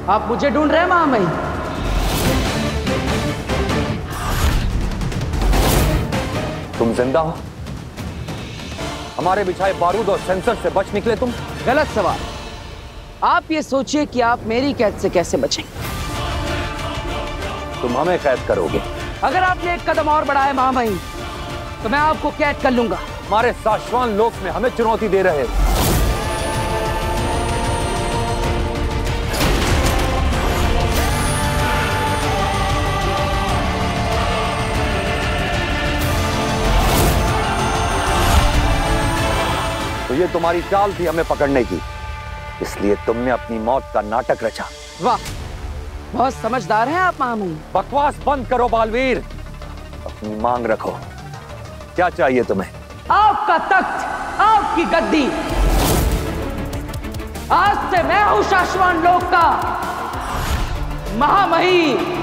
आप मुझे ढूंढ रहे हैं महामहिम? तुम जिंदा हो? हमारे बिछाए बारूद और सेंसर से बच निकले तुम? गलत सवाल। आप ये सोचिए कि आप मेरी कैद से कैसे बचेंगे। तुम हमें कैद करोगे? अगर आपने एक कदम और बढ़ाया महामहिम तो मैं आपको कैद कर लूंगा। हमारे शाश्वत लोक में हमें चुनौती दे रहे हो। तो ये तुम्हारी चाल थी हमें पकड़ने की, इसलिए तुमने अपनी मौत का नाटक रचा। वाह, बहुत समझदार हैं आप महामहिम। बकवास बंद करो बालवीर, अपनी मांग रखो। क्या चाहिए तुम्हें? आपका तख्त, आपकी गद्दी। आज से मैं हूं शाश्वत लोक का महामहिम।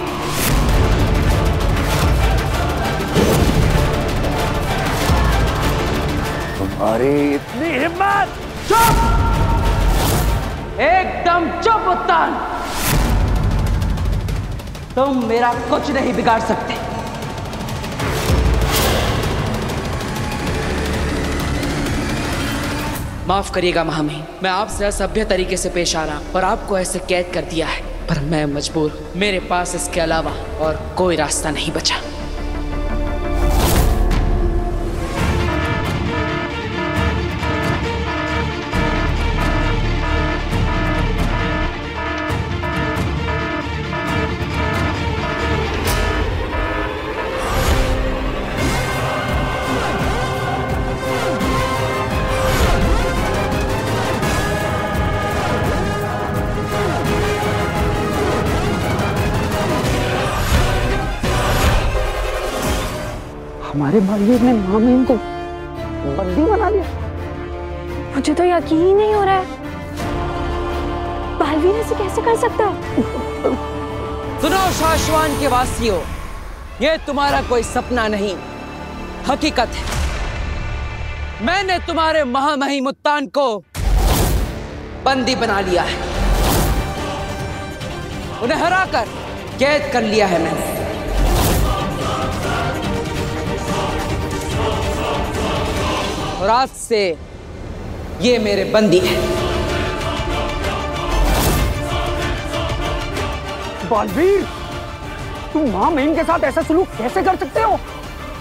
तुम्हारी इतनी हिम्मत! चुप! एकदम चुप उत्तान। तुम मेरा कुछ नहीं बिगाड़ सकते। माफ करिएगा महामहिम, मैं आपसे असभ्य तरीके से पेश आ रहा हूं और आपको ऐसे कैद कर दिया है, पर मैं मजबूर हूं। मेरे पास इसके अलावा और कोई रास्ता नहीं बचा। हमारे बालवीर ने महामहिम को बंदी बना दिया। मुझे तो यकीन ही नहीं हो रहा है। बालवीर ऐसे कैसे कर सकता है? सुनो शाश्वत के वासियों, ये तुम्हारा कोई सपना नहीं, हकीकत है। मैंने तुम्हारे महामहिम उत्तान को बंदी बना लिया है। उन्हें हराकर कैद कर लिया है मैंने। और आज से ये मेरे बंदी है। बालवीर, तुम महामहिम के साथ ऐसा सलूक कैसे कर सकते हो?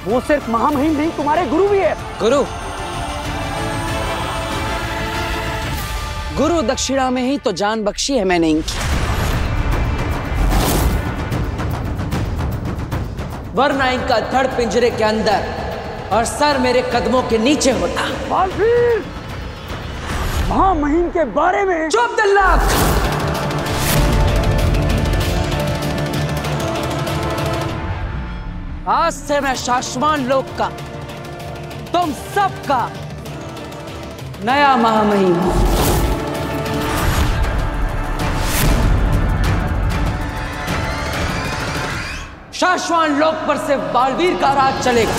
वो सिर्फ महामहिम नहीं, तुम्हारे गुरु भी है। गुरु? गुरु दक्षिणा में ही तो जान बख्शी है मैंने इनकी, वरना इनका धड़ पिंजरे के अंदर और सर मेरे कदमों के नीचे होता। बालवीर, महामहिम के बारे में। चुप दिल्लाक! आज से मैं शाश्वत लोक का, तुम सबका नया महामहिम हूं। शाश्वत लोक पर से बालवीर का राज चलेगा।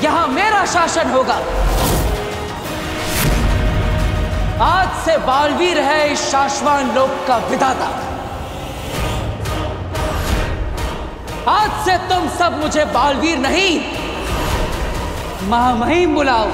यहां मेरा शासन होगा। आज से बालवीर है इस शाश्वत लोक का विधाता। आज से तुम सब मुझे बालवीर नहीं, महामहिम बुलाओ।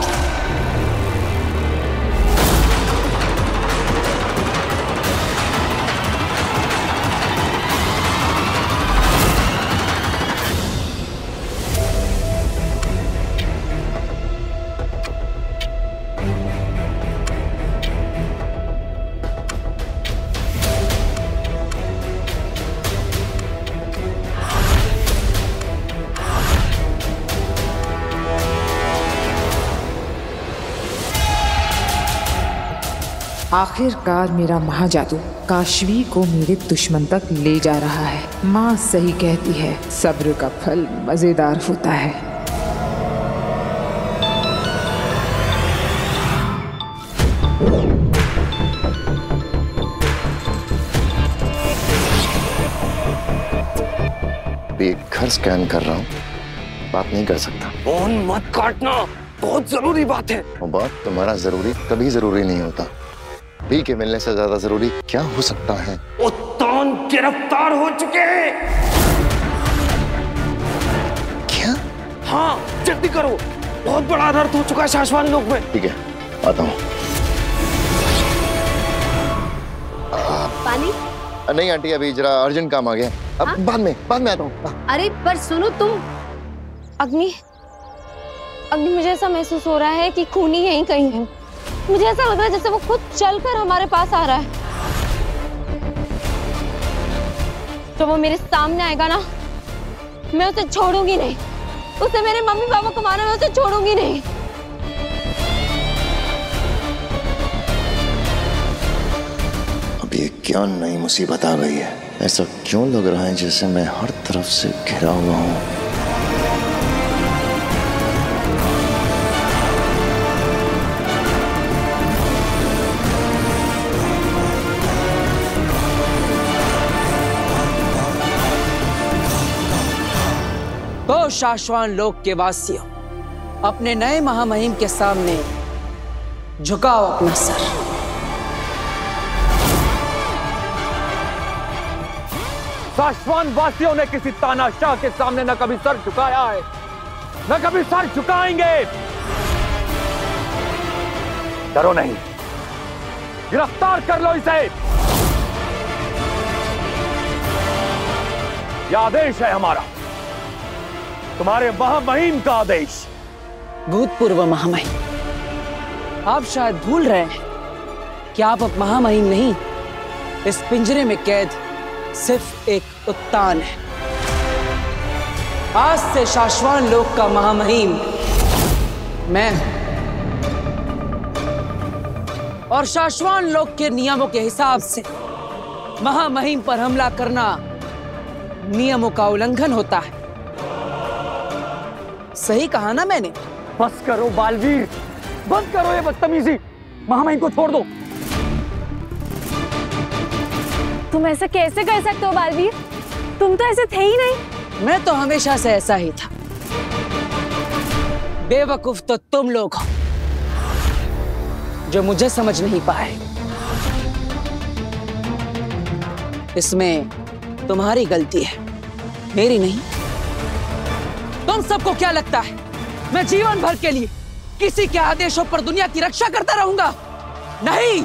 आखिरकार मेरा महाजादू काशवी को मेरे दुश्मन तक ले जा रहा है। माँ सही कहती है, सब्र का फल मजेदार होता है। एक घर स्कैन कर रहा हूँ, बात नहीं कर सकता। फोन मत काटना, बहुत जरूरी बात है। वो बात तुम्हारा जरूरी कभी जरूरी नहीं होता। भी के मिलने से ज्यादा जरूरी क्या हो सकता है? उत्तान गिरफ्तार हो चुके हैं। क्या? हाँ, जल्दी करो, बहुत बड़ा अनर्थ हो चुका है शाश्वान लोक में। ठीक है, आता हूँ। पानी? नहीं आंटी, अभी जरा अर्जेंट काम आ गया। अब हाँ? बाद में आता हूँ। अरे पर सुनो तुम। अग्नि, मुझे ऐसा महसूस हो रहा है कि खूनी यहीं कहीं है। मुझे ऐसा लग रहा है जैसे वो खुद चलकर हमारे पास आ रहा है। तो वो मेरे सामने आएगा ना, मैं उसे छोड़ूंगी नहीं। उसे मेरे मम्मी पापा को मारा, मैं उसे छोड़ूंगी नहीं। अब ये क्या नई मुसीबत आ गई है? ऐसा क्यों लग रहा है जैसे मैं हर तरफ से घिरा हुआ हूँ? तो शाश्वान लोक के वासियों, अपने नए महामहिम के सामने झुकाओ अपना सर। शाश्वान वासियों ने किसी तानाशाह के सामने न कभी सर झुकाया है, न कभी सर झुकाएंगे। डरो नहीं, गिरफ्तार कर लो इसे। यह आदेश है हमारा, तुम्हारे महामहिम का आदेश। भूतपूर्व महामहिम, आप शायद भूल रहे हैं कि आप अब महामहिम नहीं, इस पिंजरे में कैद सिर्फ एक उत्तान है। आज से शाश्वान लोक का महामहिम मैं हूं, और शाश्वान लोक के नियमों के हिसाब से महामहिम पर हमला करना नियमों का उल्लंघन होता है। सही कहा ना मैंने? बस करो बालवीर, बंद करो ये बदतमीजी। महामहिम को छोड़ दो। तुम ऐसा कैसे कर सकते हो बालवीर? तुम तो ऐसे थे ही नहीं। मैं तो हमेशा से ऐसा ही था। बेवकूफ तो तुम लोग हो जो मुझे समझ नहीं पाए। इसमें तुम्हारी गलती है, मेरी नहीं। तुम सबको क्या लगता है मैं जीवन भर के लिए किसी के आदेशों पर दुनिया की रक्षा करता रहूंगा? नहीं,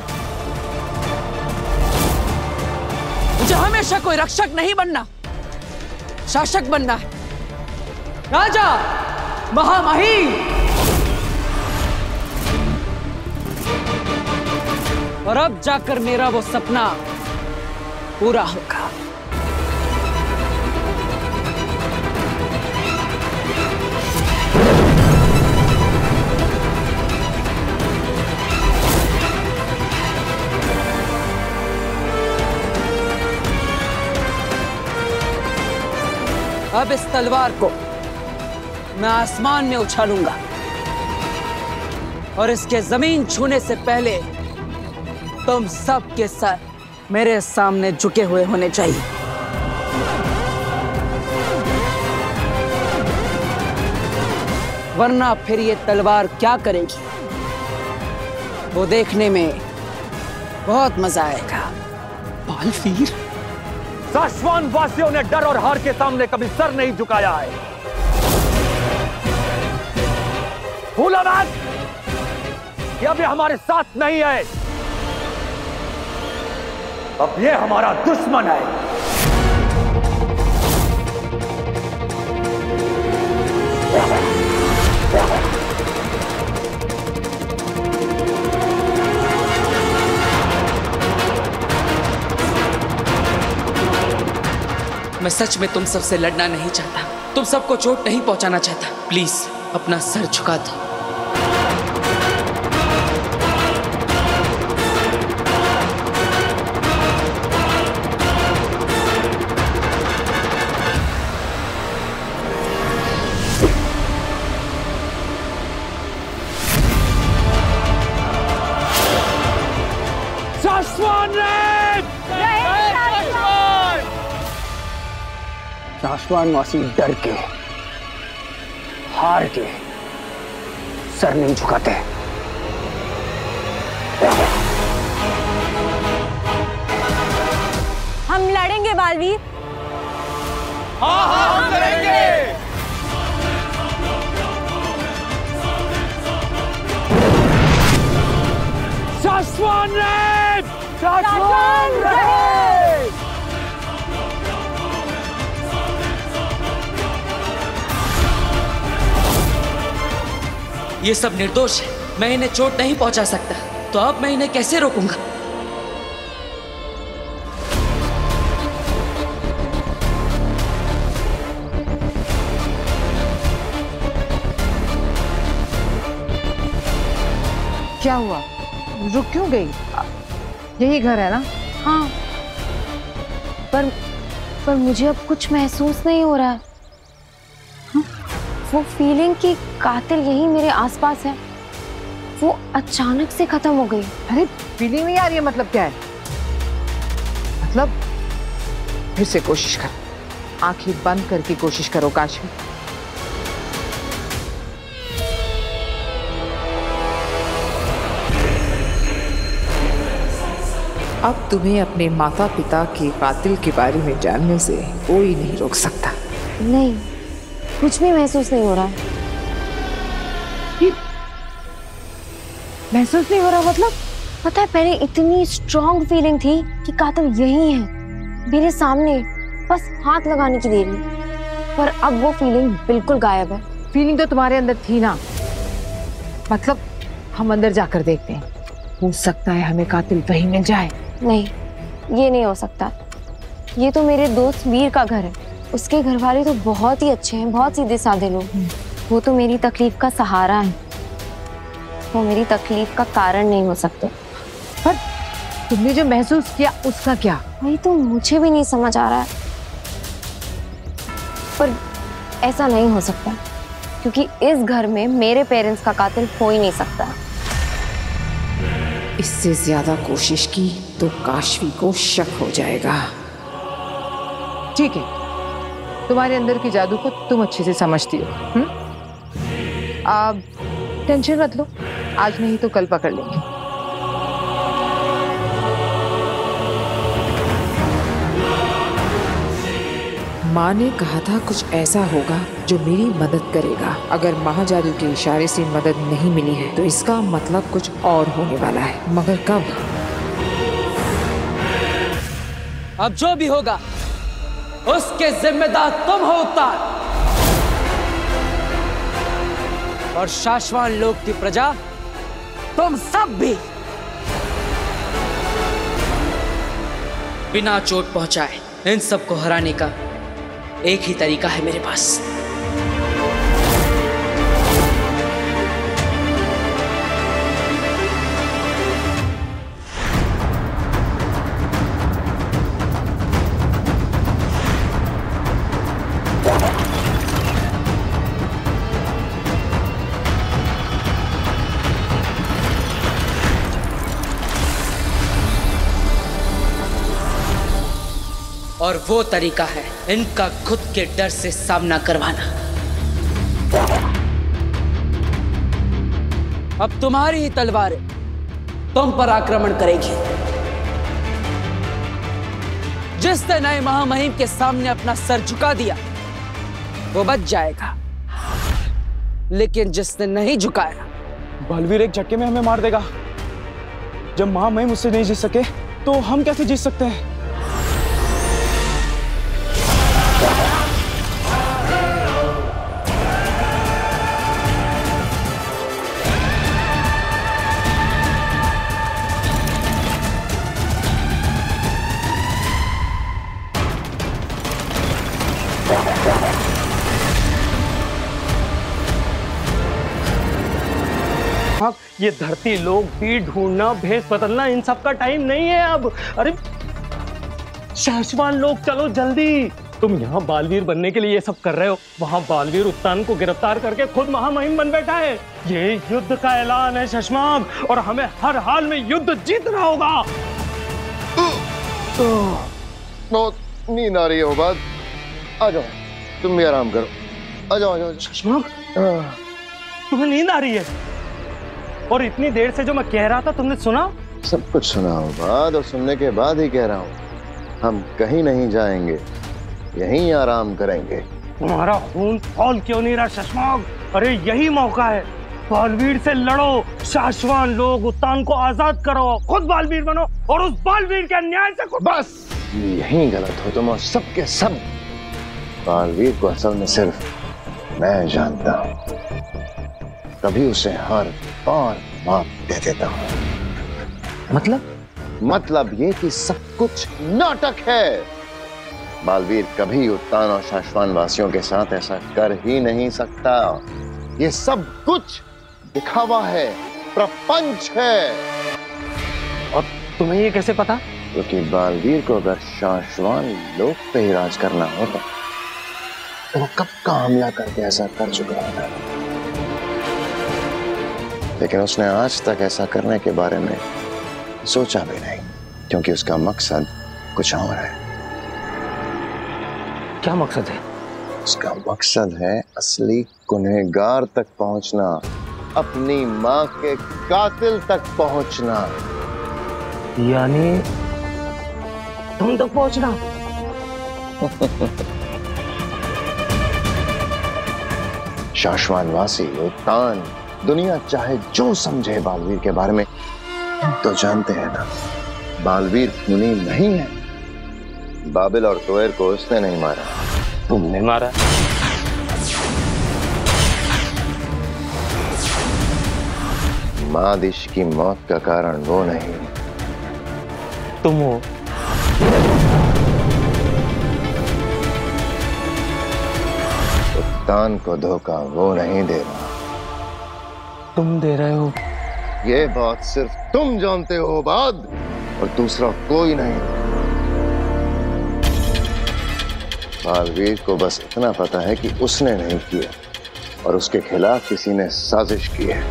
मुझे हमेशा कोई रक्षक नहीं बनना, शासक बनना है। राजा, महामहिम। और अब जाकर मेरा वो सपना पूरा होगा। अब इस तलवार को मैं आसमान में उछालूंगा और इसके जमीन छूने से पहले तुम सब के सर मेरे सामने झुके हुए होने चाहिए। वरना फिर ये तलवार क्या करेगी वो देखने में बहुत मजा आएगा। बालवीर, शाश्वान वासियों ने डर और हार के सामने कभी सर नहीं झुकाया है। भूलो मत कि अब ये हमारे साथ नहीं है, अब ये हमारा दुश्मन है। मैं सच में तुम सबसे लड़ना नहीं चाहता, तुम सबको चोट नहीं पहुंचाना चाहता। प्लीज अपना सर झुका दो। शाश्वान वासी डर के, हार के सर नहीं झुकाते। लड़ेंगे बालवीर? हाँ हाँ हम करेंगे। शाश्वन रहे! शाश्वन रहे! ये सब निर्दोष है, मैं इन्हें चोट नहीं पहुंचा सकता, तो अब मैं इन्हें कैसे रोकूंगा? क्या हुआ? रुक क्यों गई? यही घर है ना? हाँ, पर मुझे अब कुछ महसूस नहीं हो रहा है। हाँ? वो फीलिंग कि कातिल यही मेरे आसपास है, वो अचानक से खत्म हो गई। अरे फीलिंग नहीं आ रही है, मतलब क्या है? मतलब फिर से कोशिश कर, आंखें बंद करके कोशिश करो काशवी। अब तुम्हें अपने माता पिता के कातिल के बारे में जानने से कोई नहीं रोक सकता। नहीं, कुछ भी महसूस नहीं हो रहा है। महसूस नहीं हो रहा मतलब? पता है, पहले इतनी स्ट्रॉन्ग फीलिंग थी कि कातिल यही है, मेरे सामने, बस हाथ लगाने की देर है। पर अब वो फीलिंग बिल्कुल गायब है। फीलिंग तो तुम्हारे अंदर थी ना, मतलब हम अंदर जाकर देखते हैं, हो सकता है हमें कातिल वहीं मिल जाए। नहीं, ये नहीं हो सकता। ये तो मेरे दोस्त वीर का घर है, उसके घर वाले तो बहुत ही अच्छे हैं, बहुत सीधे साधे लोग। वो तो मेरी तकलीफ का सहारा है, वो मेरी तकलीफ का कारण नहीं हो सकते। पर तुमने जो महसूस किया उसका क्या? वही तो मुझे भी नहीं समझ आ रहा है। पर ऐसा नहीं हो सकता, क्योंकि इस घर में मेरे पेरेंट्स का कातिल हो ही नहीं सकता। इससे ज्यादा कोशिश की तो काशवी को शक हो जाएगा। ठीक है, तुम्हारे अंदर की जादू को तुम अच्छे से समझती हो। अब टेंशन मत लो, आज नहीं तो कल पकड़ लेंगे। माँ ने कहा था कुछ ऐसा होगा जो मेरी मदद करेगा। अगर महाजादू के इशारे से मदद नहीं मिली है तो इसका मतलब कुछ और होने वाला है, मगर कब? अब जो भी होगा उसके जिम्मेदार तुम हो उतार, और शाश्वान लोक की प्रजा तुम सब भी। बिना चोट पहुंचाए इन सबको हराने का एक ही तरीका है मेरे पास। और वो तरीका है इनका खुद के डर से सामना करवाना। अब तुम्हारी ही तलवारें तुम पर आक्रमण करेगी। जिसने नए महामहिम के सामने अपना सर झुका दिया वो बच जाएगा, लेकिन जिसने नहीं झुकाया, बालवीर एक झटके में हमें मार देगा। जब महामहिम उससे नहीं जीत सके तो हम कैसे जीत सकते हैं? ये धरती लोग भी ढूंढना, भेष बदलना, इन सब का टाइम नहीं है अब। अरे शाश्वान लोग, चलो जल्दी। तुम यहाँ बालवीर बनने के लिए ये सब कर रहे हो, वहाँ बालवीर उत्तान को गिरफ्तार करके खुद महामहिम बन बैठा है। ये युद्ध का ऐलान है शशमाग, और हमें हर हाल में युद्ध जीतना होगा। बहुत नींद आ रही है उबाद, आ जाओ, तुम भी आराम करो। आ जाओ, आ जाओ। शशमाग, तुम्हें नींद आ रही है? और इतनी देर से जो मैं कह रहा था तुमने सुना? सब कुछ सुना उबाद, और सुनने के बाद ही कह रहा हूँ। हम कहीं नहीं जाएंगे, यहीं आराम करेंगे। तुम्हारा खून खौल क्यों नहीं रहा शशमाग? अरे यही मौका है, बालवीर से लड़ो, शाश्वान लोग उत्तान को आजाद करो, खुद बालवीर बनो और उस बालवीर के अन्याय से बस यहीं गलत हो तुम और सबके सब। बालवीर को असल में सिर्फ मैं जानता हूं, तभी उसे हर बार माफ दे देता हूं। मतलब ये कि सब कुछ नाटक है। बालवीर कभी उत्तान और शाश्वान वासियों के साथ ऐसा कर ही नहीं सकता। ये सब कुछ दिखावा है, प्रपंच है। और तुम्हें ये कैसे पता? क्योंकि बालवीर को अगर शाश्वान लोक पे ही राज करना होता तो वो कब का हमला करके ऐसा कर चुका होता, लेकिन उसने आज तक ऐसा करने के बारे में सोचा भी नहीं, क्योंकि उसका मकसद कुछ और है। क्या मकसद है? उसका मकसद है असली गुनहगार तक पहुंचना, अपनी मां के कातिल तक पहुंचना। यानी तुम तक पहुंचना? शाश्वान वासी, उत्तान, दुनिया चाहे जो समझे बालवीर के बारे में, तो जानते हैं ना, बालवीर खूनी नहीं है। बाबिल और तोयर को उसने नहीं मारा, तुमने मारा। मादिश की मौत का कारण वो नहीं, तुम हो। उत्तान को धोखा वो नहीं दे रहा, तुम दे रहे हो। ये बात सिर्फ तुम जानते हो बाद, और दूसरा कोई नहीं। बालवीर को बस इतना पता है कि उसने नहीं किया और उसके खिलाफ किसी ने साजिश की है।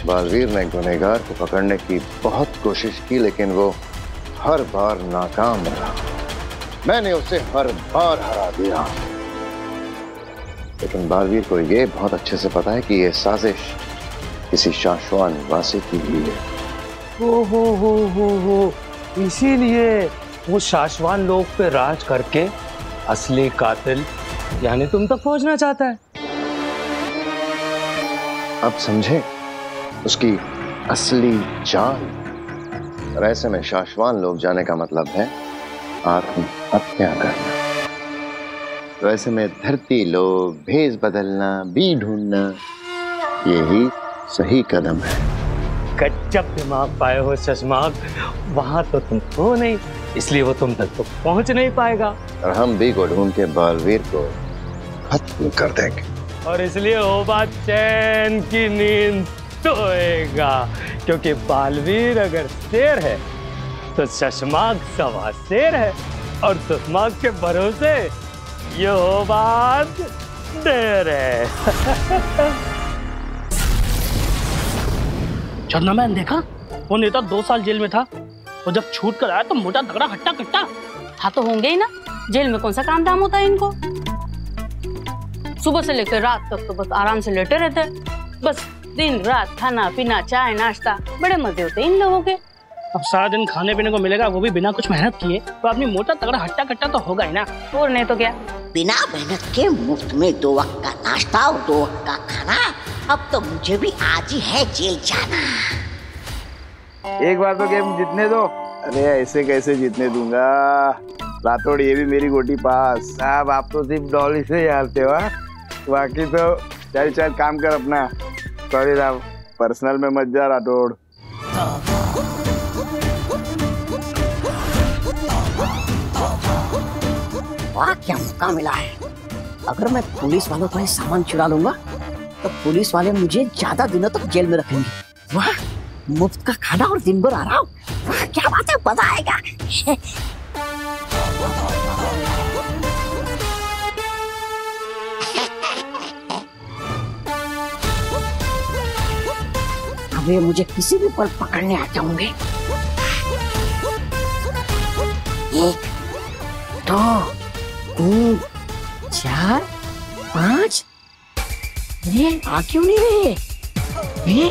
बालवीर ने गुनहगार को पकड़ने की बहुत कोशिश की, लेकिन वो हर बार नाकाम रहा। मैंने उसे हर बार हरा दिया, लेकिन बालवीर को ये बहुत अच्छे से पता है कि ये साजिश किसी शाश्वान वासी की ही है। हो, इसीलिए वो शाश्वान लोक पे राज करके असली कातिल यानी तुम तक पहुंचना चाहता है। अब समझे उसकी असली चाल। और ऐसे में शाश्वान लोग जाने का मतलब है आत्महत्या करना। तो ऐसे में धरती लोग भेष बदलना, बी ढूंढना, यही सही कदम है। गजब दिमाग पाए हो शशमाग। वहां तो तुम हो नहीं, इसलिए वो तुम तक तो पहुंच नहीं पाएगा। और हम बी को ढूंढ के बालवीर को खत्म कर देंगे। और इसलिए हो बात चैन की नींद सोएगा, क्योंकि बालवीर अगर शेर है तो शशमाग सवा शेर है, और शशमाग के भरोसे ये हो बात देर है। चंदा मैंने देखा वो नेता 2 साल जेल में था, वो जब छूट कर आया तो मोटा तगड़ा हट्टा कट्टा। हाँ तो होंगे ही ना, जेल में कौन सा काम धाम होता है इनको। सुबह से लेकर रात तक तो बस आराम से लेटे रहते हैं, बस दिन रात खाना पीना चाय नाश्ता, बड़े मजे होते हैं इन लोगों के। अब सारा दिन खाने पीने को मिलेगा, वो भी बिना कुछ मेहनत किए, तो आदमी मोटा तगड़ा हट्टा कट्टा तो होगा ही ना। और नहीं तो क्या, बिना मेहनत के मुफ्त में 2 वक्त का नाश्ता और 2 वक्त का खाना। अब तो मुझे भी आज ही है जेल जाना। एक बार तो गेम जीतने दो। अरे ऐसे कैसे जीतने दूंगा राठौड़, ये भी मेरी गोटी पास। साहब आप तो सिर्फ डॉली से ही हारते हो, बाकी तो चल काम कर अपना। सॉरी साहब, पर्सनल में मत जा राठौड़। वाह क्या मौका मिला है। अगर मैं पुलिस वालों का सामान चुरा लूंगा तो पुलिस वाले मुझे ज्यादा दिनों तक जेल में रखेंगे। वाह, मुफ्त का खाना और दिन भर आराम। वाह क्या बात है, मजा आएगा। अब ये मुझे किसी भी पल पकड़ने आ जाऊंगे। 1 2 3 4 5। ये आ क्यों नहीं रहे?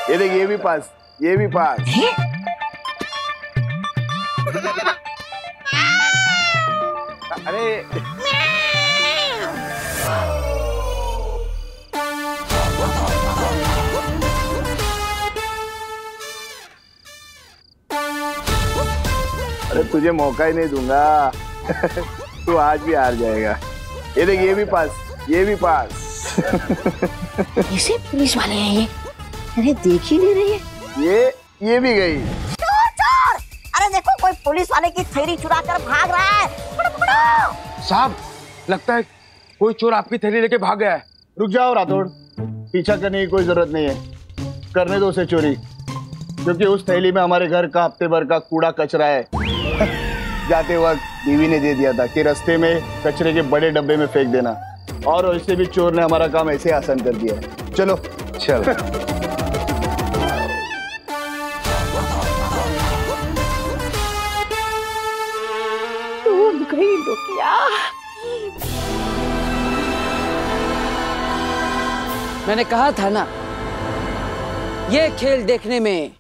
ये देख, ये भी पास, ये भी पास। अरे अरे तुझे मौका ही नहीं दूंगा। तू आज भी हार जाएगा। ये देख, ये भी पास, ये भी पास। कैसे पुलिस वाले हैं ये? अरे देख ही नहीं रही है। ये भी गई। चोर चोर! अरे देखो, कोई पुलिस वाले की थैली चुरा कर भाग रहा है। पकड़ो, पकड़ो। साहब, लगता है कोई चोर आपकी थैली लेके भाग गया है। रुक जाओ राठौड़, पीछा करने की कोई जरूरत नहीं है। करने दो उसे चोरी, क्योंकि उस थैली में हमारे घर का हफ्ते भर का कूड़ा कचरा है। जाते वक्त बीवी ने दे दिया था कि रास्ते में कचरे के बड़े डब्बे में फेंक देना, और वैसे भी चोर ने हमारा काम ऐसे आसान कर दिया है। चलो चल। डूब गई लुटिया। मैंने कहा था ना, ये खेल देखने में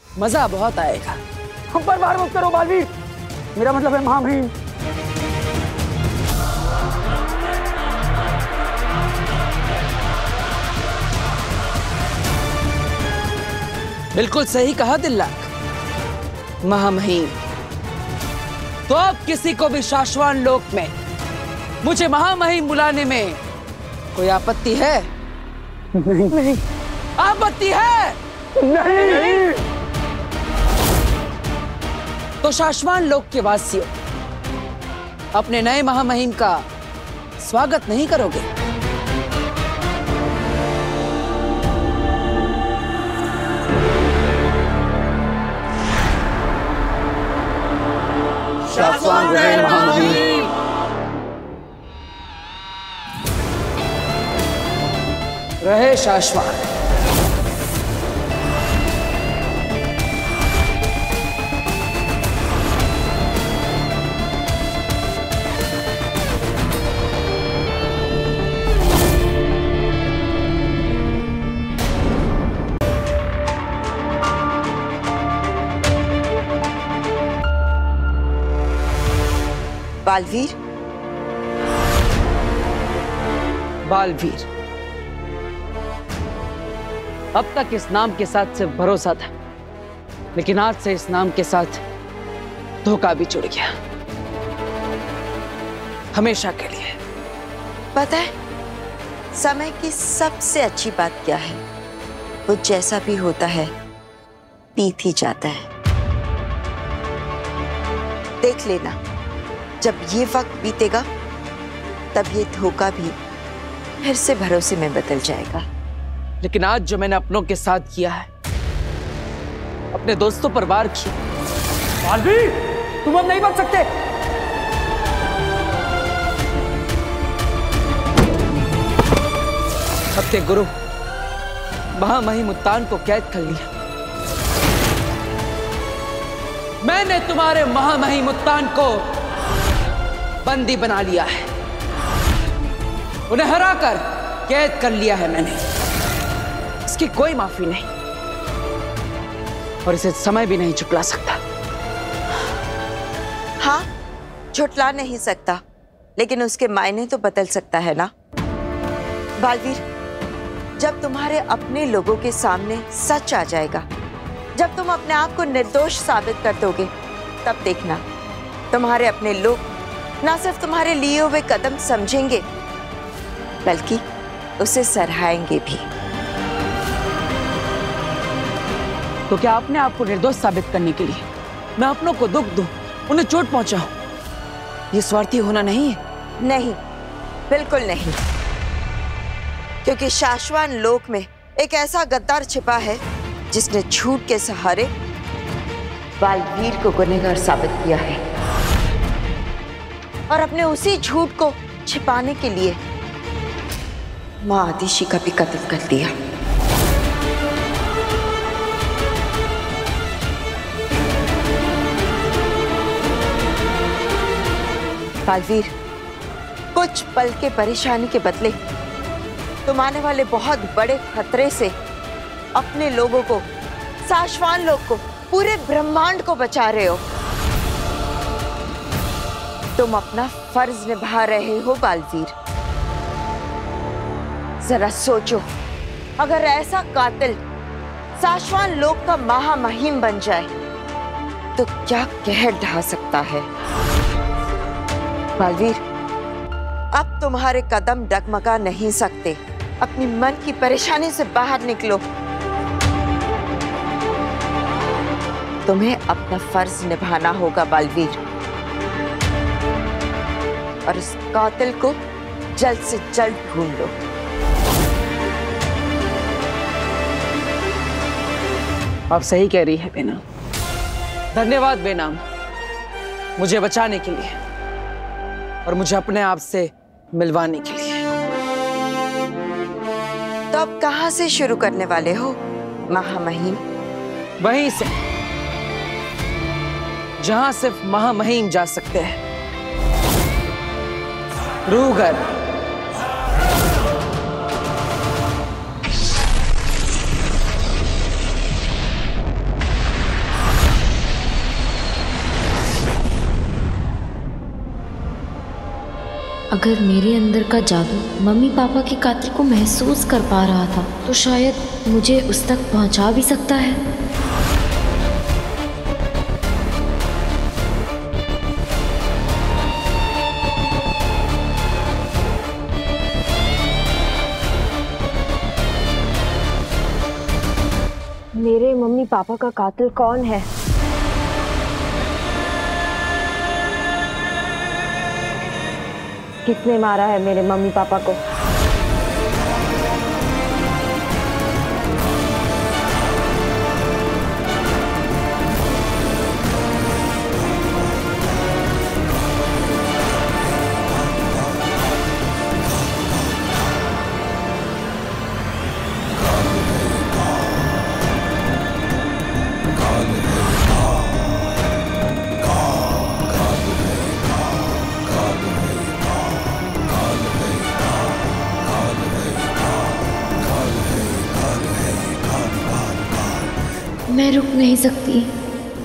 मजा बहुत आएगा। हम पर बार मत करो बालवीर, मेरा मतलब है महामहिम। बिल्कुल सही कहा दिल्लाक, महामहिम। तो अब किसी को भी शाश्वान लोक में मुझे महामहिम बुलाने में कोई आपत्ति है? नहीं। आपत्ति है? नहीं। तो शाश्वान लोक के वासियों, अपने नए महामहिम का स्वागत नहीं करोगे? शाश्वान रहे महामहिम। रहे शाश्वात। बालवीर, बालवीर। अब तक इस नाम के साथ सिर्फ भरोसा था, लेकिन आज से इस नाम के साथ धोखा भी जुड़ गया, हमेशा के लिए। पता है समय की सबसे अच्छी बात क्या है? वो जैसा भी होता है बीत ही जाता है। देख लेना, जब ये वक्त बीतेगा तब ये धोखा भी फिर से भरोसे में बदल जाएगा। लेकिन आज जो मैंने अपनों के साथ किया है, अपने दोस्तों पर वार किया। बालवीर, तुम अब नहीं बच सकते। अपने गुरु महामहिम मुत्तान को कैद कर लिया। मैंने तुम्हारे महामहिम मुत्तान को बंदी बना लिया है, उन्हें हराकर कैद कर लिया है मैंने। इसकी कोई माफी नहीं, और इसे समय भी नहीं झुटला सकता। हाँ, झुटला नहीं सकता, लेकिन उसके मायने तो बदल सकता है ना। बालवीर, जब तुम्हारे अपने लोगों के सामने सच आ जाएगा, जब तुम अपने आप को निर्दोष साबित कर दोगे, तब देखना तुम्हारे अपने लोग ना सिर्फ तुम्हारे लिए हुए कदम समझेंगे, बल्कि उसे सराहेंगे भी। तो क्या अपने आप को निर्दोष साबित करने के लिए मैं अपनों को दुख दूं, उन्हें चोट पहुंचाऊं, ये स्वार्थी होना नहीं है? नहीं, बिल्कुल नहीं। क्योंकि शाश्वान लोक में एक ऐसा गद्दार छिपा है जिसने झूठ के सहारे बालवीर को गुनहगार साबित किया है, और अपने उसी झूठ को छिपाने के लिए मां आदिशि का भी कत्ल कर दिया। बालवीर, कुछ पल के परेशानी के बदले तुम आने वाले बहुत बड़े खतरे से अपने लोगों को, साशवान लोग को, पूरे ब्रह्मांड को बचा रहे हो। तुम अपना फर्ज निभा रहे हो बालवीर। जरा सोचो, अगर ऐसा कातिल साशवान लोग का महामहिम बन जाए तो क्या कहर ढा सकता है। बालवीर, अब तुम्हारे कदम डगमगा नहीं सकते। अपनी मन की परेशानी से बाहर निकलो। तुम्हें अपना फर्ज निभाना होगा बालवीर, और इस कातिल को जल्द से जल्द ढूंढ लो। आप सही कह रही है बेनाम। धन्यवाद बेनाम, मुझे बचाने के लिए और मुझे अपने आप से मिलवाने के लिए। तो अब कहां से शुरू करने वाले हो महामहिम? वहीं से जहां सिर्फ महामहिम जा सकते हैं, रूघर। अगर मेरे अंदर का जादू मम्मी पापा के कातिल को महसूस कर पा रहा था तो शायद मुझे उस तक पहुंचा भी सकता है। मेरे मम्मी पापा का कातिल कौन है? किसने मारा है मेरे मम्मी पापा को? मैं रुक नहीं सकती,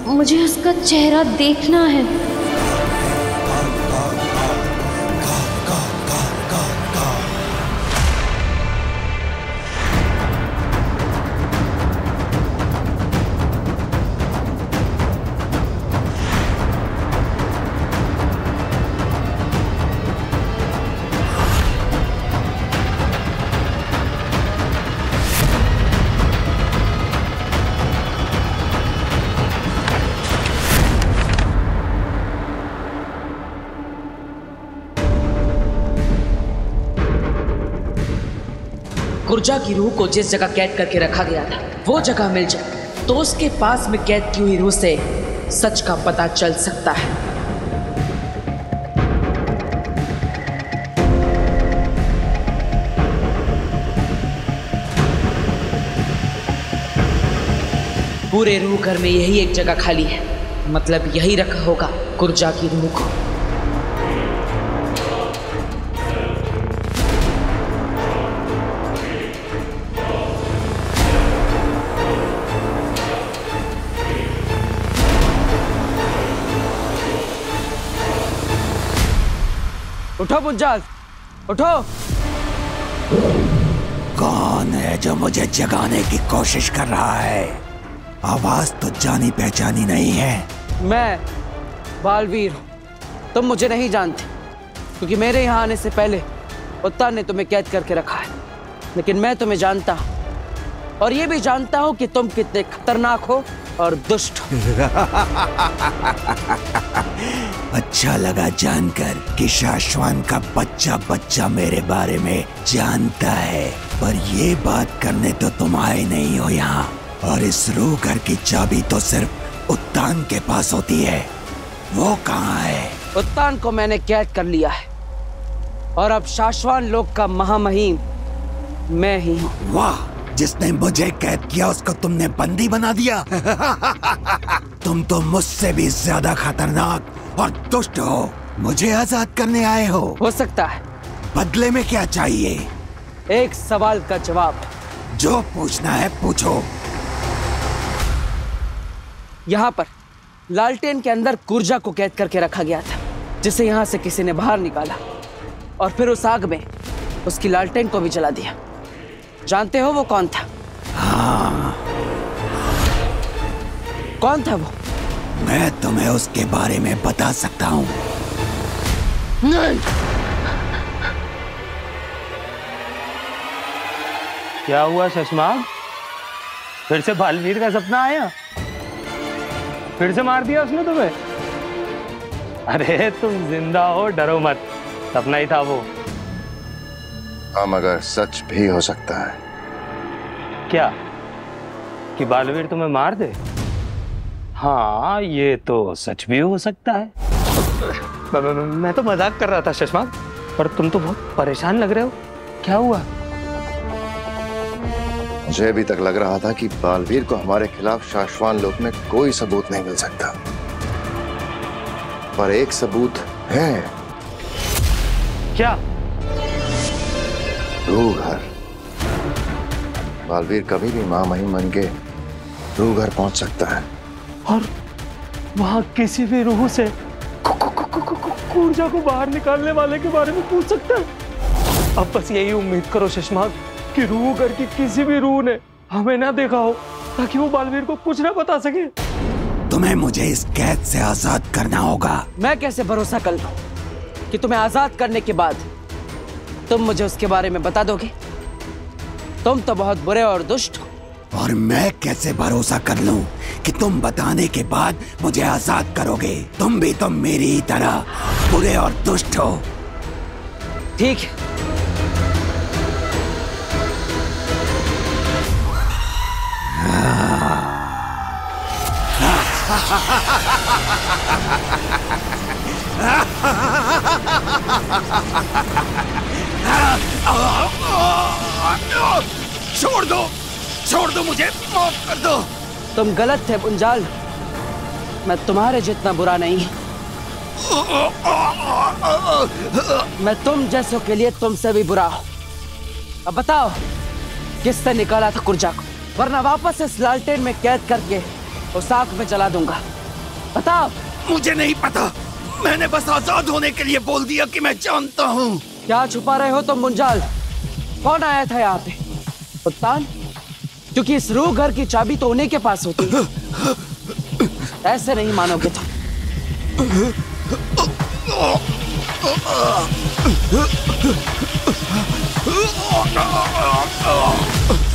मुझे उसका चेहरा देखना है। कुर्जा की रूह को जिस जगह कैद करके रखा गया था वो जगह मिल जाए तो उसके पास में कैद की हुई रूह से सच का पता चल सकता है। पूरे रूह घर में यही एक जगह खाली है, मतलब यही रखा होगा कुर्जा की रूह को। उठो मुंजाज, उठो। कौन है जो मुझे जगाने की कोशिश कर रहा है? आवाज तो जानी पहचानी नहीं है। मैं बालवीर हूँ, तुम मुझे नहीं जानते क्योंकि मेरे यहाँ आने से पहले उत्तान ने तुम्हें कैद करके रखा है, लेकिन मैं तुम्हें जानता हूँ और ये भी जानता हूँ कि तुम कितने खतरनाक हो और दुष्ट हो। अच्छा लगा जानकर कि शाश्वान का बच्चा बच्चा मेरे बारे में जानता है, पर ये बात करने तो तुम आए नहीं हो यहाँ। और इस रूह घर की चाबी तो सिर्फ उत्तान के पास होती है, वो कहाँ है? उत्तान को मैंने कैद कर लिया है और अब शाश्वान लोक का महामहिम मैं ही हूँ। वाह, जिसने मुझे कैद किया उसको तुमने बंदी बना दिया। तुम तो मुझसे भी ज्यादा खतरनाक और दुष्ट हो। मुझे आजाद करने आए हो? हो सकता है। बदले में क्या चाहिए? एक सवाल का जवाब। जो पूछना है पूछो। यहाँ पर लालटेन के अंदर कुर्जा को कैद करके रखा गया था, जिसे यहाँ से किसी ने बाहर निकाला और फिर उस आग में उसकी लालटेन को भी जला दिया। जानते हो वो कौन था? हाँ। कौन था वो? मैं तुम्हें उसके बारे में बता सकता हूँ। नहीं। क्या हुआ शशमाग? फिर से बालवीर का सपना आया? फिर से मार दिया उसने तुम्हें? अरे तुम जिंदा हो, डरो मत, सपना ही था वो। हाँ, मगर सच भी हो सकता है। क्या कि बालवीर तुम्हें मार दे? हाँ, ये तो सच भी हो सकता है। मैं तो मजाक कर रहा था शशमाग, पर तुम तो बहुत परेशान लग रहे हो। क्या हुआ? मुझे अभी तक लग रहा था कि बालवीर को हमारे खिलाफ शाश्वान लोक में कोई सबूत नहीं मिल सकता, पर एक सबूत है। क्या? रूघर। बालवीर कभी भी महामहिम बन के रूघर पहुंच सकता है और वहां किसी भी रूह से ऊर्जा को बाहर निकालने वाले के बारे में पूछ सकता है। अब बस यही उम्मीद करो शशमाग कि रूघर की किसी भी रूह ने हमें ना देखा हो, ताकि वो बालवीर को कुछ ना बता सके। तुम्हें मुझे इस कैद से आजाद करना होगा। मैं कैसे भरोसा कर लूं कि तुम्हें आजाद करने के बाद तुम मुझे उसके बारे में बता दोगे? तुम तो बहुत बुरे और दुष्ट हो। और मैं कैसे भरोसा कर लूं कि तुम बताने के बाद मुझे आजाद करोगे? तुम भी तो मेरी ही तरह बुरे और दुष्ट हो। ठीक है, छोड़ दो मुझे, माफ कर दो। तुम गलत थे मुंजाल, मैं तुम्हारे जितना बुरा नहीं। मैं तुम जैसों के लिए तुमसे भी बुरा हूं। अब बताओ किसने निकाला था कुर्जा को, वरना वापस इस लालटेन में कैद करके उस आग में जला दूंगा। बताओ। मुझे नहीं पता, मैंने बस आजाद होने के लिए बोल दिया कि मैं जानता हूँ। क्या छुपा रहे हो तुम मुंजाल? कौन आया था यहाँ पे? उत्तान? क्योंकि इस रूह घर की चाबी तो उन्हीं के पास होती है। ऐसे नहीं मानोगे तुम।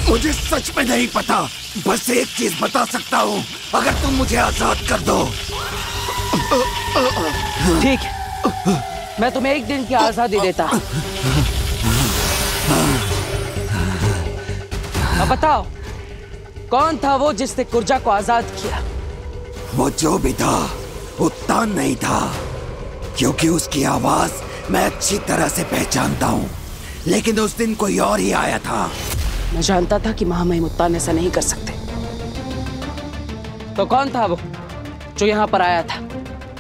मुझे सच में नहीं पता, बस एक चीज बता सकता हूँ, अगर तुम मुझे आजाद कर दो। ठीक है, मैं तुम्हें एक दिन की आजादी देता। अब बताओ कौन था वो जिसने कुर्जा को आजाद किया? वो जो भी था उत्तान नहीं था, क्योंकि उसकी आवाज मैं अच्छी तरह से पहचानता हूँ। लेकिन उस दिन कोई और ही आया था। मैं जानता था कि महामहिम उत्तान ऐसा नहीं कर सकते। तो कौन था वो जो यहाँ पर आया था?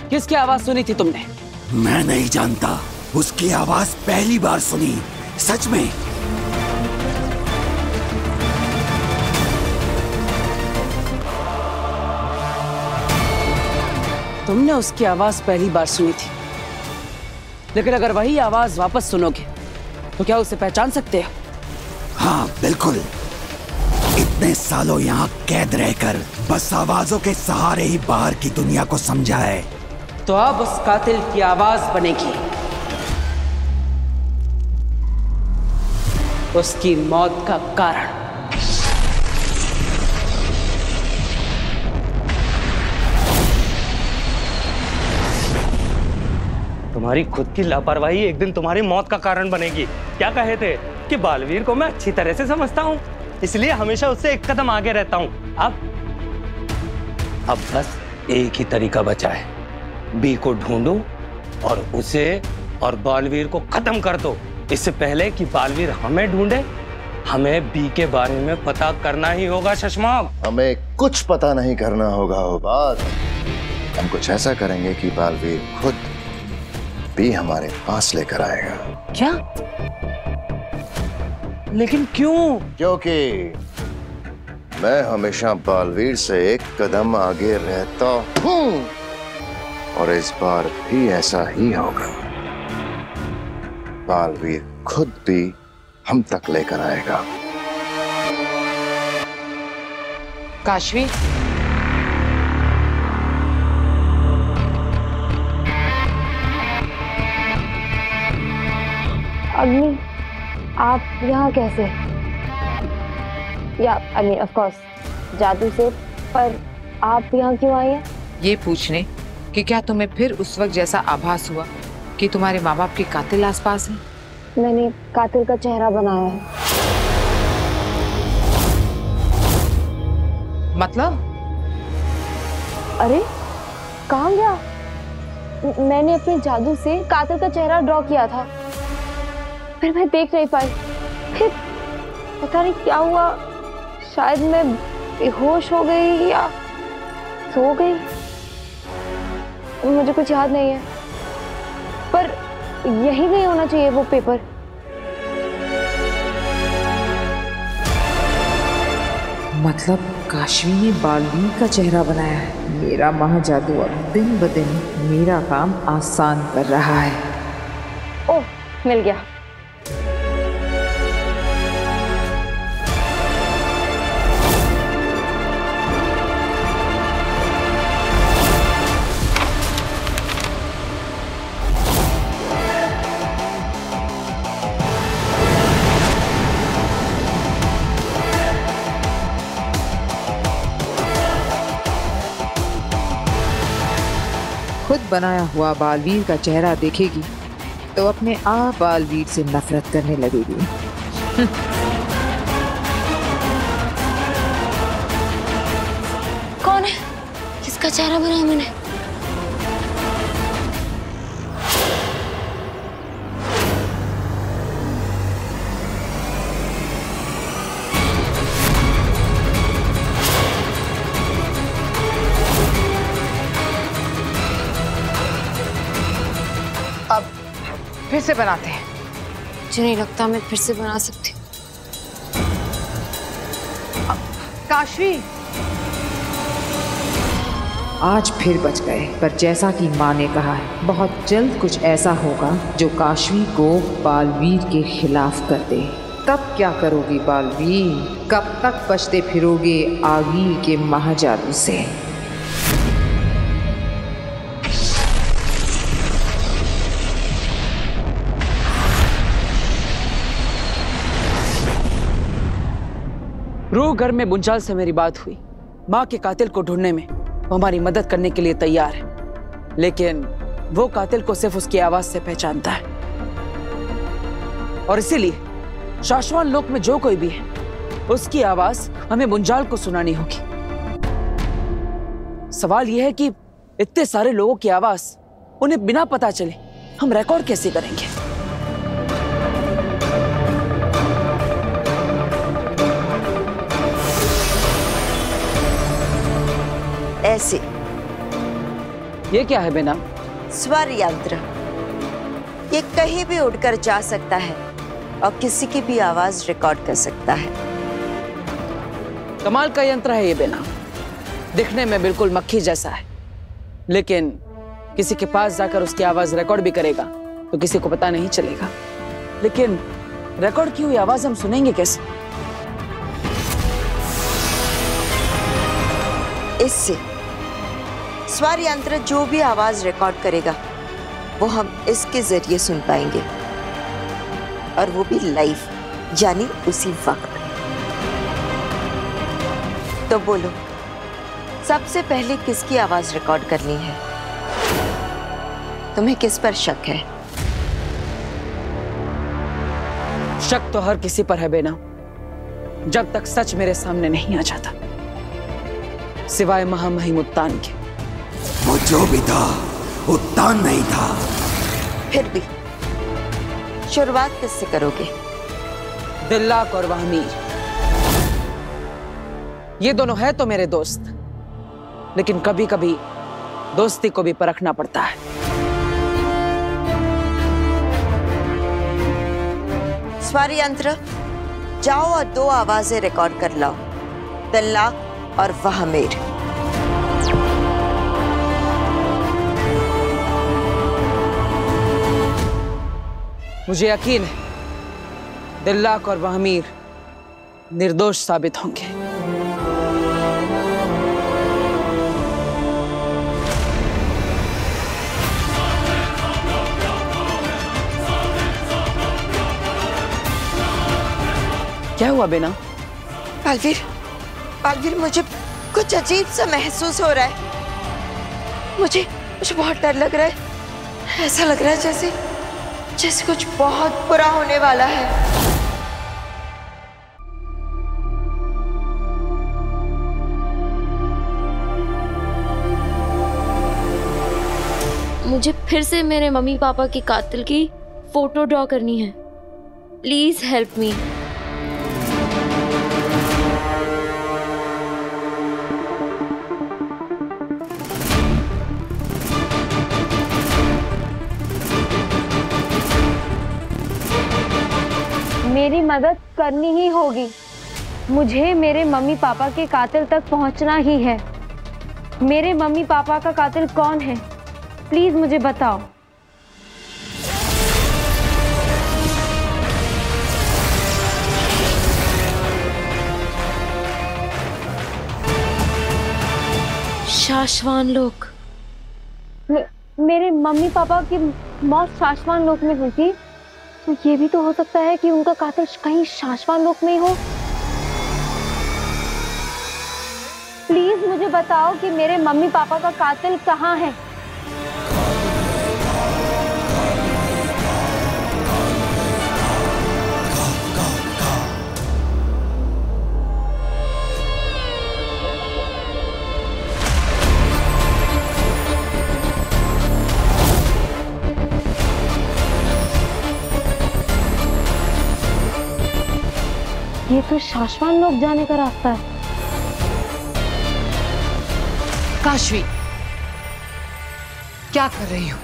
किसकी आवाज सुनी थी तुमने? मैं नहीं जानता, उसकी आवाज पहली बार सुनी, सच में। तुमने उसकी आवाज पहली बार सुनी थी, लेकिन अगर वही आवाज वापस सुनोगे तो क्या उसे पहचान सकते हो? हाँ बिल्कुल। इतने सालों यहाँ कैद रहकर बस आवाजों के सहारे ही बाहर की दुनिया को समझा है। तो अब उस कातिल की आवाज बनेगी उसकी मौत का कारण। तुम्हारी खुद की लापरवाही एक दिन तुम्हारी मौत का कारण बनेगी। क्या कहे थे कि बालवीर को मैं अच्छी तरह से समझता हूँ, इसलिए हमेशा उससे एक कदम आगे रहता हूँ। अब बस एक ही तरीका बचा है, बी को ढूंढो और उसे और बालवीर को खत्म कर दो। इससे पहले कि बालवीर हमें ढूंढे, हमें बी के बारे में पता करना ही होगा शशमाग। हमें कुछ पता नहीं करना होगा बात। हम कुछ ऐसा करेंगे कि बालवीर खुद बी हमारे पास लेकर आएगा। क्या? लेकिन क्यों? क्योंकि मैं हमेशा बालवीर से एक कदम आगे रहता हूं और इस बार भी ऐसा ही होगा। बालवीर खुद भी हम तक लेकर आएगा। काशवी, अग्नि, आप यहाँ कैसे? या आई मीन ऑफ कोर्स जादू से, पर आप यहाँ क्यों आई हैं? ये पूछने कि क्या तुम्हें फिर उस वक्त जैसा आभास हुआ कि तुम्हारे माँ बाप के कातिल आसपास हैं? मैंने कातिल का चेहरा बनाया है। मतलब? अरे कहाँ गया? मैंने अपने जादू से कातिल का चेहरा ड्रॉ किया था, फिर मैं देख नहीं पाई। फिर पता नहीं क्या हुआ, शायद मैं बेहोश हो गई या सो गई, मुझे कुछ याद नहीं है। पर यही नहीं होना चाहिए वो पेपर। मतलब काशवी ने बालवीर का चेहरा बनाया है। मेरा महाजादू अब दिन ब दिन मेरा काम आसान कर रहा है। ओह, मिल गया। खुद बनाया हुआ बालवीर का चेहरा देखेगी तो अपने आप बालवीर से नफरत करने लगेगी। कौन है? किसका चेहरा बनाया मैंने? फिर से बनाते हैं। मुझे नहीं लगता मैं फिर से बना सकती। काशवी, आज फिर बच गए, पर जैसा कि माँ ने कहा है, बहुत जल्द कुछ ऐसा होगा जो काशवी को बालवीर के खिलाफ कर दे। तब क्या करोगी बालवीर? कब तक बचते फिरोगे आगीर के महाजादू से? रूह घर में मुंजाल से मेरी बात हुई। माँ के कातिल को ढूंढने में वो हमारी मदद करने के लिए तैयार है, लेकिन वो कातिल को सिर्फ उसकी आवाज से पहचानता है और इसीलिए शाश्वान लोक में जो कोई भी है उसकी आवाज हमें मुंजाल को सुनानी होगी। सवाल यह है कि इतने सारे लोगों की आवाज उन्हें बिना पता चले हम रिकॉर्ड कैसे करेंगे? ऐसे। ये क्या है बेना? स्वर यंत्र। ये कहीं भी उड़कर जा सकता है और किसी की भी आवाज रिकॉर्ड कर सकता है। कमाल का यंत्र है ये बेना। दिखने में बिल्कुल मक्खी जैसा है, लेकिन किसी के पास जाकर उसकी आवाज रिकॉर्ड भी करेगा तो किसी को पता नहीं चलेगा। लेकिन रिकॉर्ड की हुई आवाज हम सुनेंगे कैसे? इससे स्वर यंत्र जो भी आवाज रिकॉर्ड करेगा वो हम इसके जरिए सुन पाएंगे, और वो भी लाइव, यानी उसी वक्त। तो बोलो, सबसे पहले किसकी आवाज रिकॉर्ड करनी है? तुम्हें किस पर शक है? शक तो हर किसी पर है बेना, जब तक सच मेरे सामने नहीं आ जाता, सिवाय महामहिम उत्तान के। वो जो भी था उत्तान नहीं था। फिर भी शुरुआत किससे करोगे? दिल्लाक और वहमीर, ये दोनों है तो मेरे दोस्त, लेकिन कभी कभी दोस्ती को भी परखना पड़ता है। स्वर यंत्र, जाओ और 2 आवाजें रिकॉर्ड कर लाओ, दिल्ला और वहमीर। मुझे यकीन है दिल्लाक और वहमीर निर्दोष साबित होंगे। क्या हुआ बेना? बालवीर, बालवीर, मुझे कुछ अजीब सा महसूस हो रहा है। मुझे बहुत डर लग रहा है। ऐसा लग रहा है जैसे कुछ बहुत बुरा होने वाला है। मुझे फिर से मेरे मम्मी पापा के कातिल की फोटो ड्रॉ करनी है। Please help me. मेरी मदद करनी ही होगी। मुझे मेरे मम्मी पापा के कातिल तक पहुंचना ही है। मेरे मम्मी पापा का कातिल कौन है? प्लीज मुझे बताओ। शाश्वान लोक। मेरे मम्मी पापा की मौत शाश्वान लोक में हुई थी, तो ये भी तो हो सकता है कि उनका कातिल कहीं शाश्वान लोक में हो। प्लीज मुझे बताओ कि मेरे मम्मी पापा का कातिल कहाँ है। ये तो शाश्वान लोक जाने का रास्ता है। काशवी, क्या कर रही हो?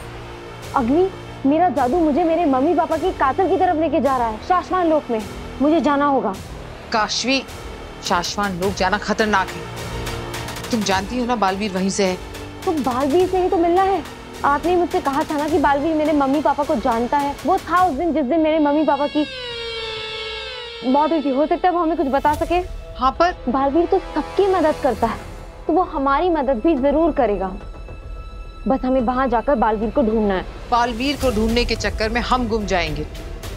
अग्नि, मेरा जादू मुझे मेरे मम्मी पापा की कातिल की तरफ लेके जा रहा है, शाश्वान लोक में। मुझे जाना होगा। काशवी, शाश्वान लोक जाना खतरनाक है। तुम जानती हो ना बालवीर वहीं से है। तो बालवीर से ही तो मिलना है। आपने मुझसे कहा था ना कि बालवीर मेरे मम्मी पापा को जानता है। वो था उस दिन जिस दिन मेरे मम्मी पापा की मौत हुई थी। हो सकता है वो हमें कुछ बता सके। हाँ, पर बालवीर तो सबकी मदद करता है, तो वो हमारी मदद भी जरूर करेगा। बस हमें वहां जाकर बालवीर को ढूंढना है। बालवीर को ढूंढने के चक्कर में हम गुम जाएंगे।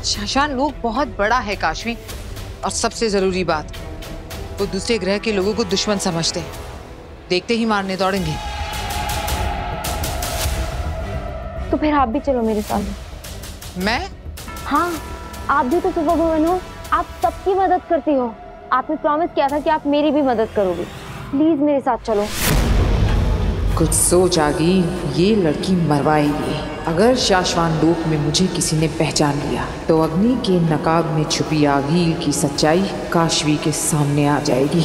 शाश्वान लोक बहुत बड़ा है काशवी, और सबसे जरूरी बात, वो दूसरे ग्रह के लोगों को दुश्मन समझते हैं। देखते ही मारने दौड़ेंगे। तो फिर आप भी चलो मेरे साथ। मैं? हाँ, आप भी तो सुपर वुमन हो। आप सबकी मदद करती हो। आपने प्रॉमिस किया था कि आप मेरी भी मदद करोगे। प्लीज मेरे साथ चलो। कुछ सोच आ गई, ये लड़की मरवाएगी। अगर शाश्वान लोक में मुझे किसी ने पहचान लिया तो अग्नि के नकाब में छुपी आगील की सच्चाई काशवी के सामने आ जाएगी।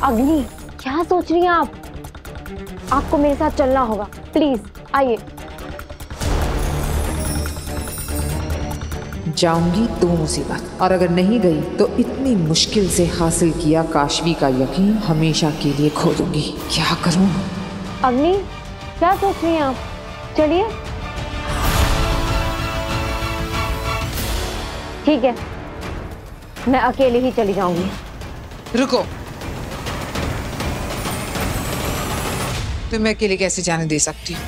अग्नि, क्या सोच रही हैं आप? आपको मेरे साथ चलना होगा। प्लीज आइए। जाऊंगी तो मुसीबत, और अगर नहीं गई तो इतनी मुश्किल से हासिल किया काशवी का यकीन हमेशा के लिए खो दूंगी। क्या करूं? अग्नि, क्या सोच रही हैं आप? चलिए। ठीक है, मैं अकेले ही चली जाऊंगी। रुको, तुम्हें अकेले कैसे जाने दे सकती हूँ?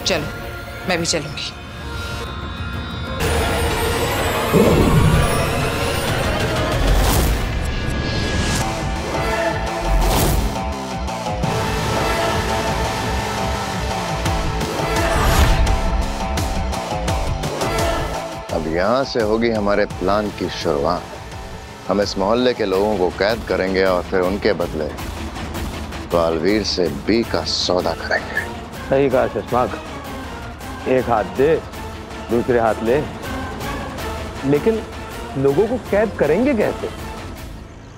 चलो, मैं भी चलूंगी। अब यहाँ से होगी हमारे प्लान की शुरुआत। हम इस मोहल्ले के लोगों को कैद करेंगे और फिर उनके बदले बालवीर से बी का सौदा करेंगे। सही कहा चश्माक, एक हाथ दे दूसरे हाथ ले। लेकिन लोगों को कैद करेंगे कैसे?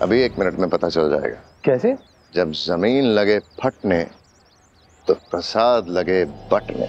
अभी 1 मिनट में पता चल जाएगा। कैसे? जब जमीन लगे फटने तो प्रसाद लगे बटने।